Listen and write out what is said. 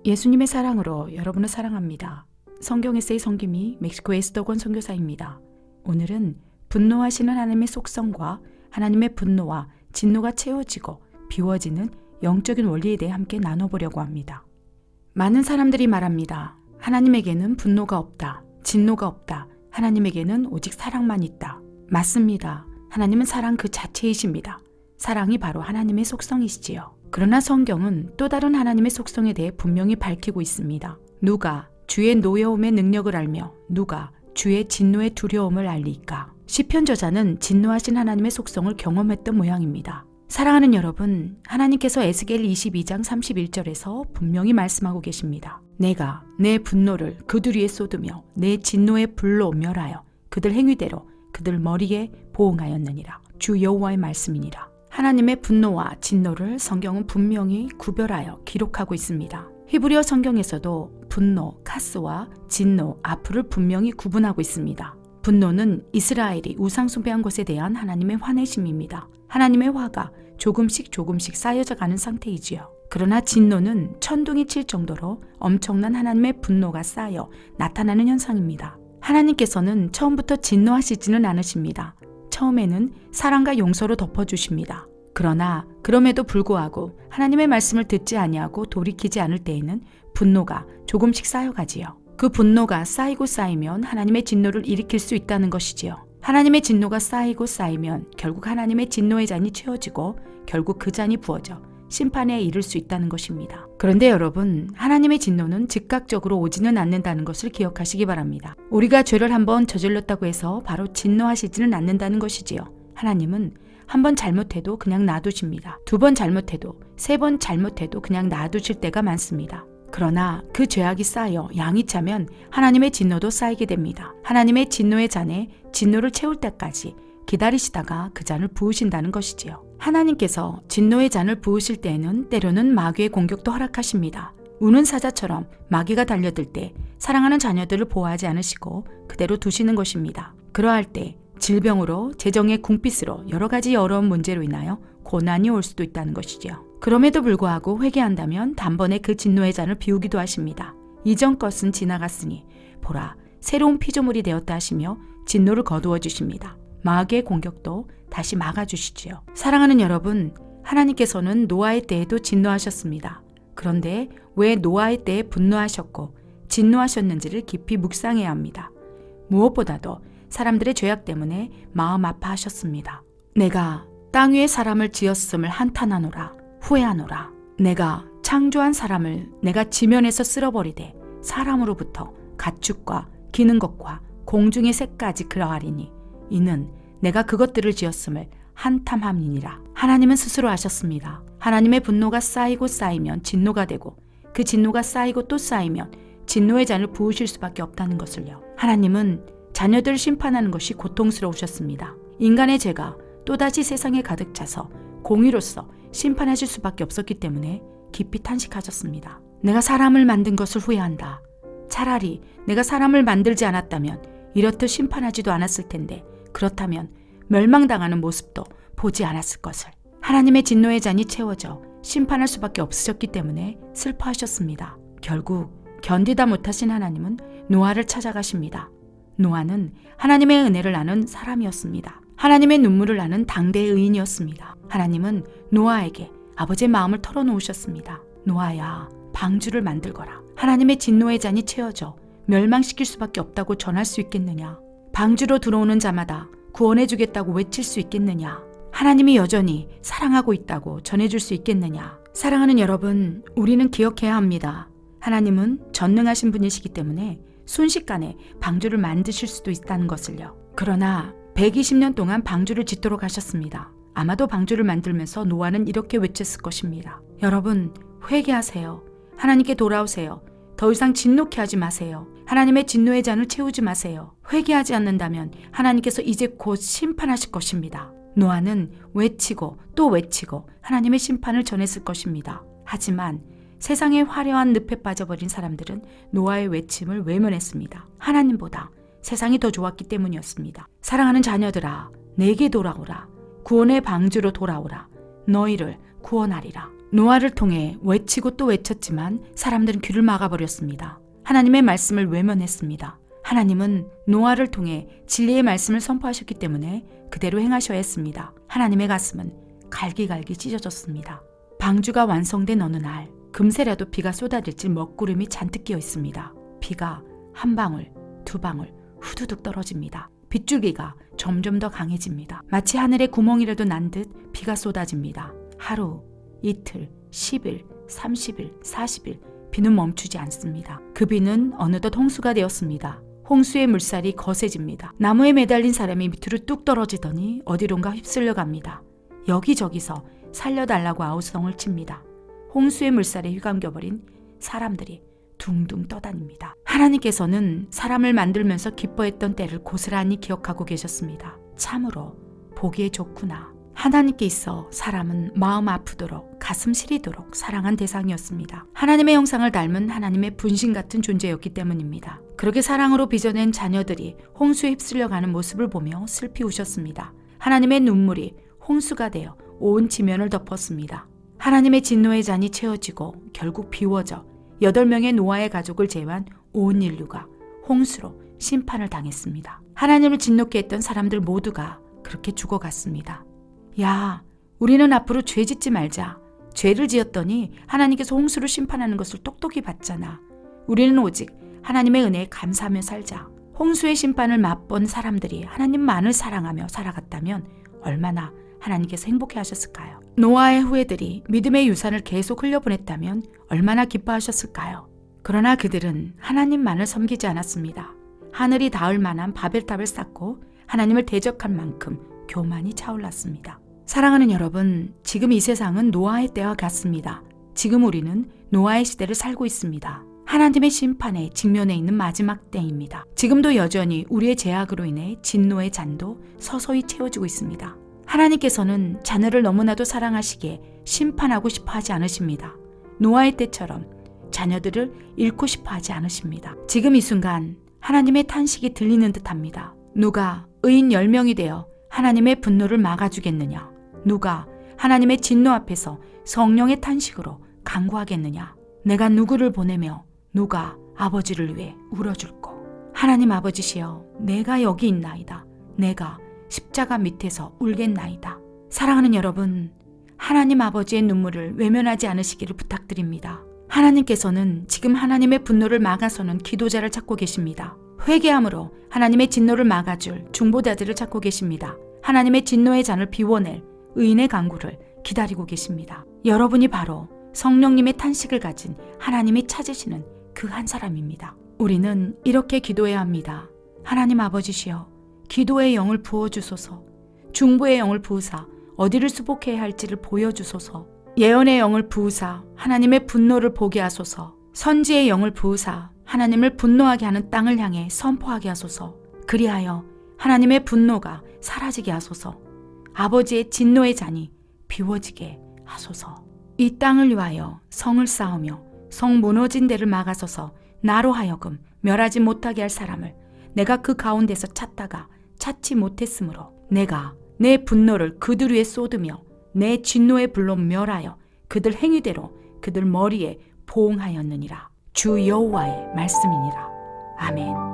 예수님의 사랑으로 여러분을 사랑합니다. 성경 에세이 성김이 멕시코 에스더권 선교사입니다. 오늘은 분노하시는 하나님의 속성과 하나님의 분노와 진노가 채워지고 비워지는 영적인 원리에 대해 함께 나눠보려고 합니다. 많은 사람들이 말합니다. 하나님에게는 분노가 없다. 진노가 없다. 하나님에게는 오직 사랑만 있다. 맞습니다. 하나님은 사랑 그 자체이십니다. 사랑이 바로 하나님의 속성이시지요. 그러나 성경은 또 다른 하나님의 속성에 대해 분명히 밝히고 있습니다. 누가 주의 노여움의 능력을 알며 누가 주의 진노의 두려움을 알리까? 시편 저자는 진노하신 하나님의 속성을 경험했던 모양입니다. 사랑하는 여러분, 하나님께서 에스겔 22장 31절에서 분명히 말씀하고 계십니다. 내가 내 분노를 그들 위에 쏟으며 내 진노의 불로 멸하여 그들 행위대로 그들 머리에 보응하였느니라. 주 여호와의 말씀이니라. 하나님의 분노와 진노를 성경은 분명히 구별하여 기록하고 있습니다. 히브리어 성경에서도 분노, 카스와 진노, 아프를 분명히 구분하고 있습니다. 분노는 이스라엘이 우상 숭배한 것에 대한 하나님의 화내심입니다. 하나님의 화가 조금씩 쌓여져 가는 상태이지요. 그러나 진노는 천둥이 칠 정도로 엄청난 하나님의 분노가 쌓여 나타나는 현상입니다. 하나님께서는 처음부터 진노하시지는 않으십니다. 처음에는 사랑과 용서로 덮어주십니다. 그러나 그럼에도 불구하고 하나님의 말씀을 듣지 아니하고 돌이키지 않을 때에는 분노가 조금씩 쌓여가지요. 그 분노가 쌓이고 쌓이면 하나님의 진노를 일으킬 수 있다는 것이지요. 하나님의 진노가 쌓이고 쌓이면 결국 하나님의 진노의 잔이 채워지고 결국 그 잔이 부어져 심판에 이를 수 있다는 것입니다. 그런데 여러분, 하나님의 진노는 즉각적으로 오지는 않는다는 것을 기억하시기 바랍니다. 우리가 죄를 한번 저질렀다고 해서 바로 진노하시지는 않는다는 것이지요. 하나님은 한 번 잘못해도 그냥 놔두십니다. 두 번 잘못해도, 세 번 잘못해도 그냥 놔두실 때가 많습니다. 그러나 그 죄악이 쌓여 양이 차면 하나님의 진노도 쌓이게 됩니다. 하나님의 진노의 잔에 진노를 채울 때까지 기다리시다가 그 잔을 부으신다는 것이지요. 하나님께서 진노의 잔을 부으실 때에는 때로는 마귀의 공격도 허락하십니다. 우는 사자처럼 마귀가 달려들 때 사랑하는 자녀들을 보호하지 않으시고 그대로 두시는 것입니다. 그러할 때 질병으로, 재정의 궁핍으로 여러 가지 어려운 문제로 인하여 고난이 올 수도 있다는 것이지요. 그럼에도 불구하고 회개한다면 단번에 그 진노의 잔을 비우기도 하십니다. 이전 것은 지나갔으니 보라, 새로운 피조물이 되었다 하시며 진노를 거두어 주십니다. 마귀의 공격도 다시 막아주시지요. 사랑하는 여러분, 하나님께서는 노아의 때에도 진노하셨습니다. 그런데 왜 노아의 때에 분노하셨고 진노하셨는지를 깊이 묵상해야 합니다. 무엇보다도 사람들의 죄악 때문에 마음 아파하셨습니다. 내가 땅 위에 사람을 지었음을 한탄하노라. 후회하노라. 내가 창조한 사람을 내가 지면에서 쓸어버리되 사람으로부터 가축과 기는 것과 공중의 새까지 그러하리니 이는 내가 그것들을 지었음을 한탐함이니라. 하나님은 스스로 아셨습니다. 하나님의 분노가 쌓이고 쌓이면 진노가 되고 그 진노가 쌓이고 또 쌓이면 진노의 잔을 부으실 수밖에 없다는 것을요. 하나님은 자녀들을 심판하는 것이 고통스러우셨습니다. 인간의 죄가 또다시 세상에 가득 차서 공의로서 심판하실 수밖에 없었기 때문에 깊이 탄식하셨습니다. 내가 사람을 만든 것을 후회한다. 차라리 내가 사람을 만들지 않았다면 이렇듯 심판하지도 않았을 텐데 그렇다면 멸망당하는 모습도 보지 않았을 것을. 하나님의 진노의 잔이 채워져 심판할 수밖에 없으셨기 때문에 슬퍼하셨습니다. 결국 견디다 못하신 하나님은 노아를 찾아가십니다. 노아는 하나님의 은혜를 아는 사람이었습니다. 하나님의 눈물을 아는 당대의 의인이었습니다. 하나님은 노아에게 아버지의 마음을 털어놓으셨습니다. 노아야, 방주를 만들거라. 하나님의 진노의 잔이 채워져 멸망시킬 수밖에 없다고 전할 수 있겠느냐? 방주로 들어오는 자마다 구원해주겠다고 외칠 수 있겠느냐? 하나님이 여전히 사랑하고 있다고 전해줄 수 있겠느냐? 사랑하는 여러분, 우리는 기억해야 합니다. 하나님은 전능하신 분이시기 때문에 순식간에 방주를 만드실 수도 있다는 것을요. 그러나 120년 동안 방주를 짓도록 하셨습니다. 아마도 방주를 만들면서 노아는 이렇게 외쳤을 것입니다. 여러분, 회개하세요. 하나님께 돌아오세요. 더 이상 진노케 하지 마세요. 하나님의 진노의 잔을 채우지 마세요. 회개하지 않는다면 하나님께서 이제 곧 심판하실 것입니다. 노아는 외치고 또 외치고 하나님의 심판을 전했을 것입니다. 하지만 세상의 화려한 늪에 빠져버린 사람들은 노아의 외침을 외면했습니다. 하나님보다 세상이 더 좋았기 때문이었습니다. 사랑하는 자녀들아, 내게 돌아오라. 구원의 방주로 돌아오라. 너희를 구원하리라. 노아를 통해 외치고 또 외쳤지만 사람들은 귀를 막아버렸습니다. 하나님의 말씀을 외면했습니다. 하나님은 노아를 통해 진리의 말씀을 선포하셨기 때문에 그대로 행하셔야 했습니다. 하나님의 가슴은 갈기갈기 찢어졌습니다. 방주가 완성된 어느 날 금세라도 비가 쏟아질지 먹구름이 잔뜩 끼어 있습니다. 비가 한 방울, 두 방울 후두둑 떨어집니다. 빗줄기가 점점 더 강해집니다. 마치 하늘에 구멍이라도 난 듯 비가 쏟아집니다. 하루, 이틀, 10일, 30일, 40일 비는 멈추지 않습니다. 그 비는 어느덧 홍수가 되었습니다. 홍수의 물살이 거세집니다. 나무에 매달린 사람이 밑으로 뚝 떨어지더니 어디론가 휩쓸려 갑니다. 여기저기서 살려달라고 아우성을 칩니다. 홍수의 물살에 휘감겨버린 사람들이 둥둥 떠다닙니다. 하나님께서는 사람을 만들면서 기뻐했던 때를 고스란히 기억하고 계셨습니다. 참으로 보기에 좋구나. 하나님께 있어 사람은 마음 아프도록 가슴 시리도록 사랑한 대상이었습니다. 하나님의 형상을 닮은 하나님의 분신 같은 존재였기 때문입니다. 그렇게 사랑으로 빚어낸 자녀들이 홍수에 휩쓸려가는 모습을 보며 슬피 우셨습니다. 하나님의 눈물이 홍수가 되어 온 지면을 덮었습니다. 하나님의 진노의 잔이 채워지고 결국 비워져 8명의 노아의 가족을 제외한 온 인류가 홍수로 심판을 당했습니다. 하나님을 진노케 했던 사람들 모두가 그렇게 죽어갔습니다. 야, 우리는 앞으로 죄 짓지 말자. 죄를 지었더니 하나님께서 홍수를 심판하는 것을 똑똑히 봤잖아. 우리는 오직 하나님의 은혜에 감사하며 살자. 홍수의 심판을 맛본 사람들이 하나님만을 사랑하며 살아갔다면 얼마나 하나님께서 행복해 하셨을까요? 노아의 후예들이 믿음의 유산을 계속 흘려보냈다면 얼마나 기뻐하셨을까요? 그러나 그들은 하나님만을 섬기지 않았습니다. 하늘이 닿을 만한 바벨탑을 쌓고 하나님을 대적한 만큼 교만이 차올랐습니다. 사랑하는 여러분, 지금 이 세상은 노아의 때와 같습니다. 지금 우리는 노아의 시대를 살고 있습니다. 하나님의 심판에 직면해 있는 마지막 때입니다. 지금도 여전히 우리의 죄악으로 인해 진노의 잔도 서서히 채워지고 있습니다. 하나님께서는 자녀를 너무나도 사랑하시기에 심판하고 싶어 하지 않으십니다. 노아의 때처럼 자녀들을 잃고 싶어 하지 않으십니다. 지금 이 순간 하나님의 탄식이 들리는 듯합니다. 누가 의인 10명이 되어 하나님의 분노를 막아주겠느냐? 누가 하나님의 진노 앞에서 성령의 탄식으로 간구하겠느냐? 내가 누구를 보내며 누가 아버지를 위해 울어줄꼬? 하나님 아버지시여, 내가 여기 있나이다. 내가 십자가 밑에서 울겠나이다. 사랑하는 여러분, 하나님 아버지의 눈물을 외면하지 않으시기를 부탁드립니다. 하나님께서는 지금 하나님의 분노를 막아서는 기도자를 찾고 계십니다. 회개함으로 하나님의 진노를 막아줄 중보자들을 찾고 계십니다. 하나님의 진노의 잔을 비워낼 의인의 간구를 기다리고 계십니다. 여러분이 바로 성령님의 탄식을 가진 하나님이 찾으시는 그 한 사람입니다. 우리는 이렇게 기도해야 합니다. 하나님 아버지시여, 기도의 영을 부어주소서. 중보의 영을 부으사 어디를 수복해야 할지를 보여주소서. 예언의 영을 부으사 하나님의 분노를 보게 하소서. 선지의 영을 부으사 하나님을 분노하게 하는 땅을 향해 선포하게 하소서. 그리하여 하나님의 분노가 사라지게 하소서. 아버지의 진노의 잔이 비워지게 하소서. 이 땅을 위하여 성을 쌓으며 성 무너진 데를 막아서서 나로 하여금 멸하지 못하게 할 사람을 내가 그 가운데서 찾다가 찾지 못했으므로 내가 내 분노를 그들 위에 쏟으며 내 진노의 불로 멸하여 그들 행위대로 그들 머리에 보응하였느니라. 주 여호와의 말씀이니라. 아멘.